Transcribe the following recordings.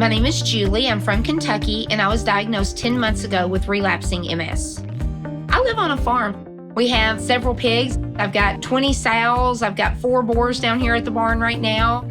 My name is Julie. I'm from Kentucky, and I was diagnosed 10 months ago with relapsing MS. I live on a farm. We have several pigs. I've got 20 sows. I've got 4 boars down here at the barn right now.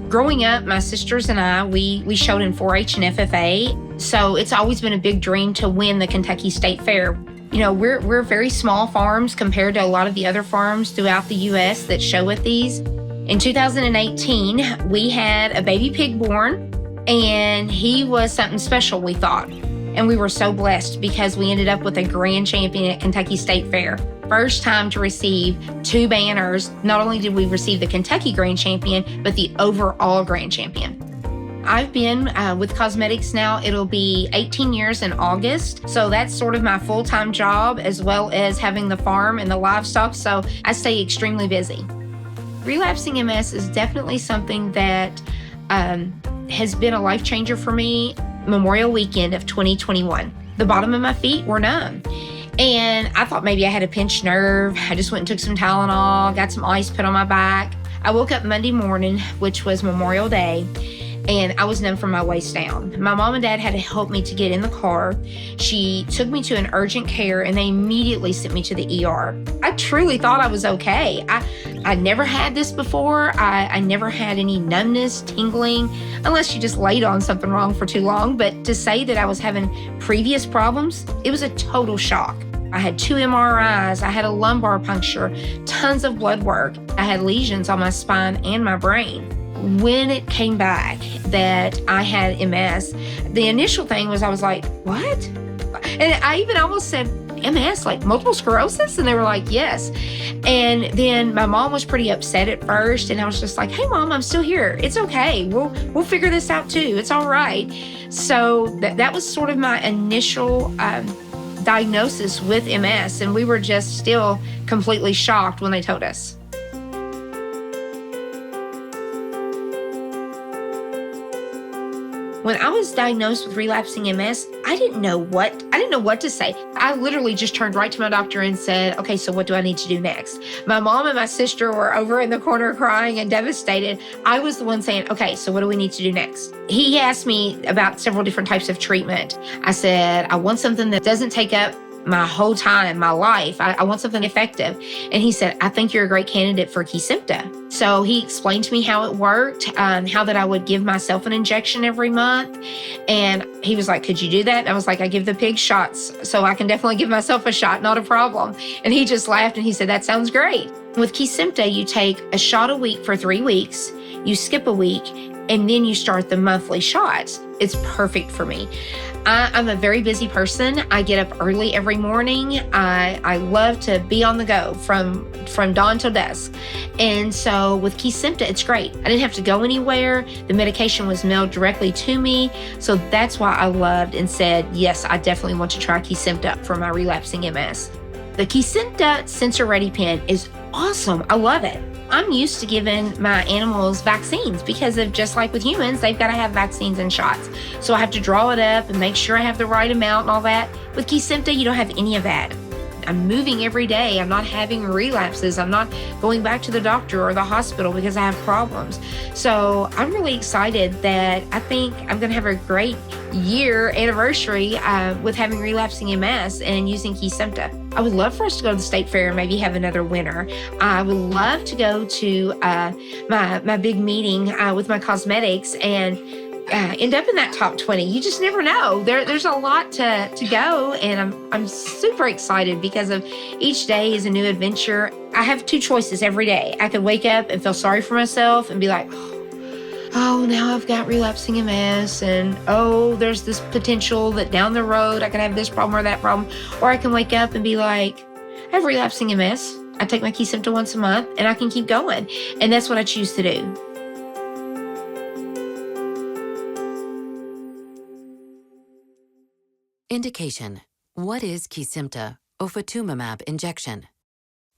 Growing up, my sisters and I, we showed in 4-H and FFA. So it's always been a big dream to win the Kentucky State Fair. You know, we're very small farms compared to a lot of the other farms throughout the U.S. that show at these. In 2018, we had a baby pig born, and he was something special, we thought. And we were so blessed because we ended up with a grand champion at Kentucky State Fair. First time to receive 2 banners. Not only did we receive the Kentucky grand champion, but the overall grand champion. I've been with cosmetics now, it'll be 18 years in August. So that's sort of my full-time job, as well as having the farm and the livestock. So I stay extremely busy. Relapsing MS is definitely something that has been a life changer for me. Memorial weekend of 2021. The bottom of my feet were numb. And I thought maybe I had a pinched nerve. I just went and took some Tylenol, got some ice put on my back. I woke up Monday morning, which was Memorial Day, and I was numb from my waist down. My mom and dad had to help me to get in the car. She took me to an urgent care, and they immediately sent me to the ER. I truly thought I was okay. I never had this before. I never had any numbness, tingling, unless you just laid on something wrong for too long. But to say that I was having previous problems, it was a total shock. I had 2 MRIs, I had a lumbar puncture, tons of blood work. I had lesions on my spine and my brain. When it came back that I had MS, the initial thing was I was like, what? And I even almost said, MS, like multiple sclerosis? And they were like, yes. And then my mom was pretty upset at first. And I was just like, hey, Mom, I'm still here. It's okay. We'll figure this out too. It's all right. So that was sort of my initial diagnosis with MS. And we were just still completely shocked when they told us. When I was diagnosed with relapsing MS, I didn't know what to say. I literally just turned right to my doctor and said, okay, so what do I need to do next? My mom and my sister were over in the corner crying and devastated. I was the one saying, okay, so what do we need to do next? He asked me about several different types of treatment. I said, I want something that doesn't take up my whole time, my life. I want something effective. And he said, I think you're a great candidate for KESIMPTA. So he explained to me how it worked, how that I would give myself an injection every month. And he was like, could you do that? And I was like, I give the pig shots, so I can definitely give myself a shot, not a problem. And he just laughed and he said, that sounds great. With KESIMPTA, you take a shot a week for 3 weeks, you skip a week, and then you start the monthly shots. It's perfect for me. I'm a very busy person. I get up early every morning. I love to be on the go from dawn till dusk. And so with KESIMPTA, it's great. I didn't have to go anywhere. The medication was mailed directly to me. So that's why I loved and said, yes, I definitely want to try KESIMPTA for my relapsing MS. The KESIMPTA Sensor Ready pen is awesome. I love it. I'm used to giving my animals vaccines because of just like with humans, they've got to have vaccines and shots. So I have to draw it up and make sure I have the right amount and all that. With KESIMPTA, you don't have any of that. I'm moving every day. I'm not having relapses. I'm not going back to the doctor or the hospital because I have problems. So I'm really excited that I think I'm going to have a great year anniversary with having relapsing MS and using KESIMPTA. I would love for us to go to the state fair and maybe have another winner. I would love to go to my big meeting with my cosmetics and end up in that top 20. You just never know. There's a lot to go, and I'm super excited because of each day is a new adventure. I have 2 choices every day. I could wake up and feel sorry for myself and be like, oh, now I've got relapsing MS, and oh, there's this potential that down the road I can have this problem or that problem. Or I can wake up and be like, I have relapsing MS. I take my KESIMPTA once a month, and I can keep going. And that's what I choose to do. Indication. What is KESIMPTA, ofatumumab injection?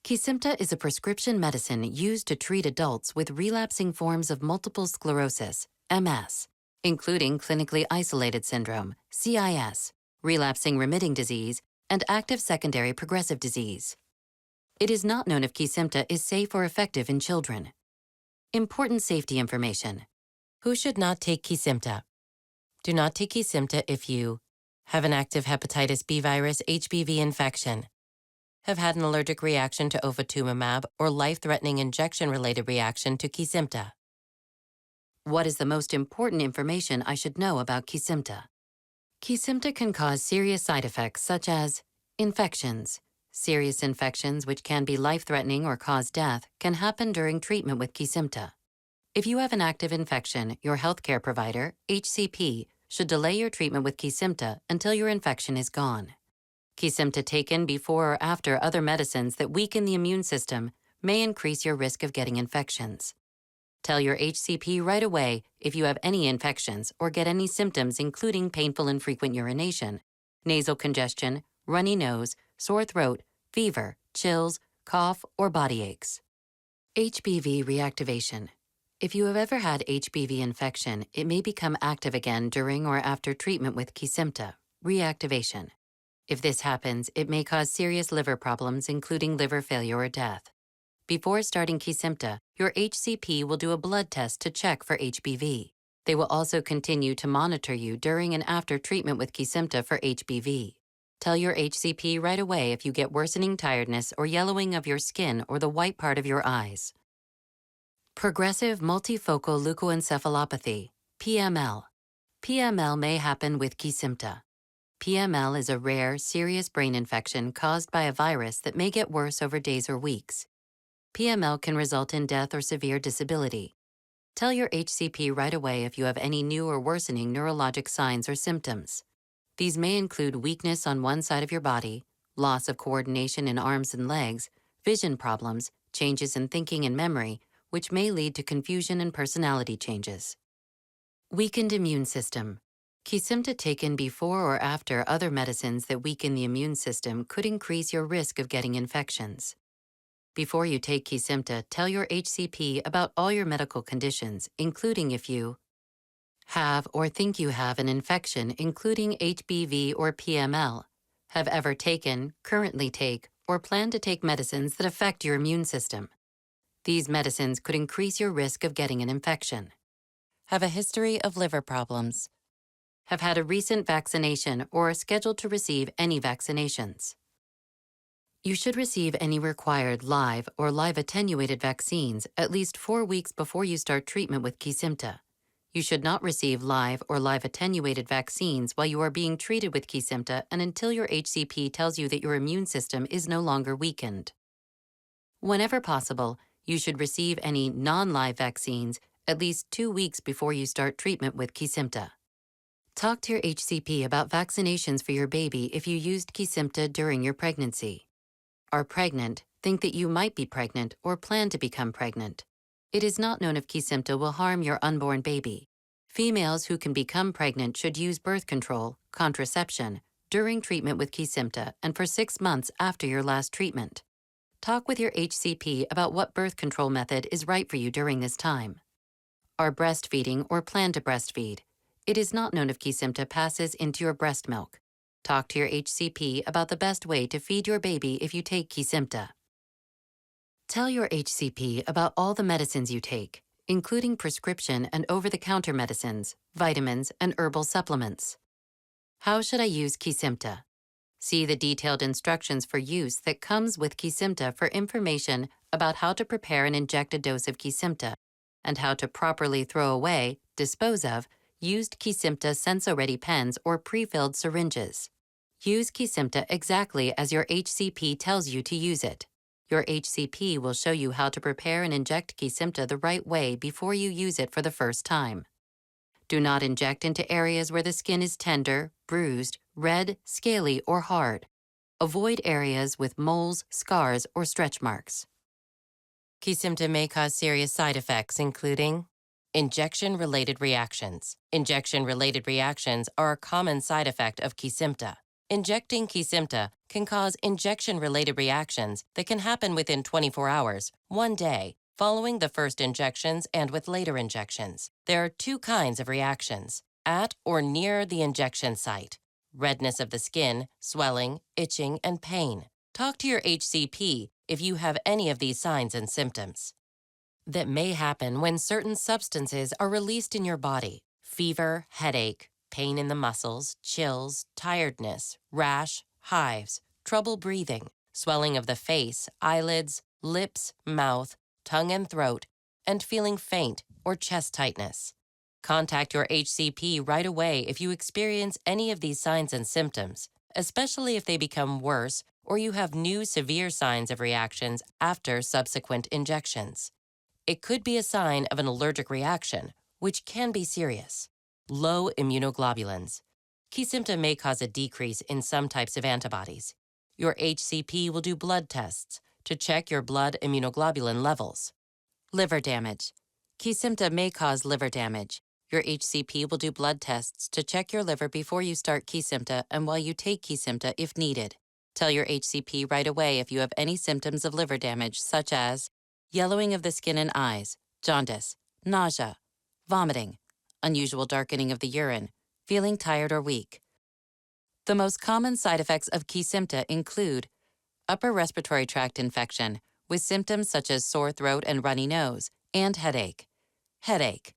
KESIMPTA is a prescription medicine used to treat adults with relapsing forms of multiple sclerosis, MS, including clinically isolated syndrome, CIS, relapsing remitting disease, and active secondary progressive disease. It is not known if KESIMPTA is safe or effective in children. Important safety information. Who should not take KESIMPTA? Do not take KESIMPTA if you have an active hepatitis B virus HBV infection, have had an allergic reaction to ofatumumab or life-threatening injection-related reaction to KESIMPTA. What is the most important information I should know about KESIMPTA? KESIMPTA can cause serious side effects such as infections. Serious infections, which can be life-threatening or cause death, can happen during treatment with KESIMPTA. If you have an active infection, your healthcare provider, HCP, should delay your treatment with KESIMPTA until your infection is gone. KESIMPTA taken before or after other medicines that weaken the immune system may increase your risk of getting infections. Tell your HCP right away if you have any infections or get any symptoms including painful and frequent urination, nasal congestion, runny nose, sore throat, fever, chills, cough, or body aches. HBV reactivation. If you have ever had HBV infection, it may become active again during or after treatment with KESIMPTA, reactivation. If this happens, it may cause serious liver problems, including liver failure or death. Before starting KESIMPTA, your HCP will do a blood test to check for HBV. They will also continue to monitor you during and after treatment with KESIMPTA for HBV. Tell your HCP right away if you get worsening tiredness or yellowing of your skin or the white part of your eyes. Progressive multifocal leukoencephalopathy, PML. PML may happen with KESIMPTA. PML is a rare, serious brain infection caused by a virus that may get worse over days or weeks. PML can result in death or severe disability. Tell your HCP right away if you have any new or worsening neurologic signs or symptoms. These may include weakness on one side of your body, loss of coordination in arms and legs, vision problems, changes in thinking and memory, which may lead to confusion and personality changes. Weakened immune system. KESIMPTA taken before or after other medicines that weaken the immune system could increase your risk of getting infections. Before you take KESIMPTA, tell your HCP about all your medical conditions, including if you have or think you have an infection, including HBV or PML, have ever taken, currently take, or plan to take medicines that affect your immune system. These medicines could increase your risk of getting an infection. Have a history of liver problems. Have had a recent vaccination or are scheduled to receive any vaccinations. You should receive any required live or live attenuated vaccines at least 4 weeks before you start treatment with KESIMPTA. You should not receive live or live attenuated vaccines while you are being treated with KESIMPTA and until your HCP tells you that your immune system is no longer weakened. Whenever possible, you should receive any non-live vaccines at least 2 weeks before you start treatment with KESIMPTA. Talk to your HCP about vaccinations for your baby if you used KESIMPTA during your pregnancy. Are pregnant, think that you might be pregnant, or plan to become pregnant. It is not known if KESIMPTA will harm your unborn baby. Females who can become pregnant should use birth control, contraception, during treatment with KESIMPTA and for 6 months after your last treatment. Talk with your HCP about what birth control method is right for you during this time. Are breastfeeding or plan to breastfeed. It is not known if KESIMPTA passes into your breast milk. Talk to your HCP about the best way to feed your baby if you take KESIMPTA. Tell your HCP about all the medicines you take, including prescription and over-the-counter medicines, vitamins, and herbal supplements. How should I use KESIMPTA? See the detailed instructions for use that comes with KESIMPTA for information about how to prepare and inject a dose of KESIMPTA and how to properly throw away, dispose of, used KESIMPTA Senso-Ready pens or pre-filled syringes. Use KESIMPTA exactly as your HCP tells you to use it. Your HCP will show you how to prepare and inject KESIMPTA the right way before you use it for the first time. Do not inject into areas where the skin is tender, bruised, red, scaly, or hard. Avoid areas with moles, scars, or stretch marks. KESIMPTA may cause serious side effects, including injection-related reactions. Injection-related reactions are a common side effect of KESIMPTA. Injecting KESIMPTA can cause injection-related reactions that can happen within 24 hours, 1 day, following the first injections and with later injections. There are 2 kinds of reactions: at or near the injection site. Redness of the skin, swelling, itching, and pain. Talk to your HCP if you have any of these signs and symptoms. That may happen when certain substances are released in your body: fever, headache, pain in the muscles, chills, tiredness, rash, hives, trouble breathing, swelling of the face, eyelids, lips, mouth, tongue and throat, and feeling faint or chest tightness. Contact your HCP right away if you experience any of these signs and symptoms, especially if they become worse or you have new severe signs of reactions after subsequent injections. It could be a sign of an allergic reaction, which can be serious. Low immunoglobulins. KESIMPTA may cause a decrease in some types of antibodies. Your HCP will do blood tests to check your blood immunoglobulin levels. Liver damage. KESIMPTA may cause liver damage. Your HCP will do blood tests to check your liver before you start KESIMPTA and while you take KESIMPTA if needed. Tell your HCP right away if you have any symptoms of liver damage, such as yellowing of the skin and eyes, jaundice, nausea, vomiting, unusual darkening of the urine, feeling tired or weak. The most common side effects of KESIMPTA include upper respiratory tract infection with symptoms such as sore throat and runny nose, and headache. Headache.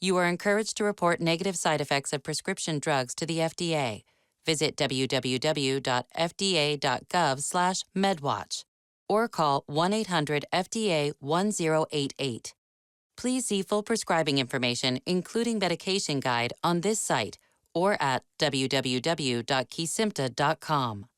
You are encouraged to report negative side effects of prescription drugs to the FDA. Visit www.fda.gov/medwatch or call 1-800-FDA-1088. Please see full prescribing information, including medication guide, on this site or at www.kesimpta.com.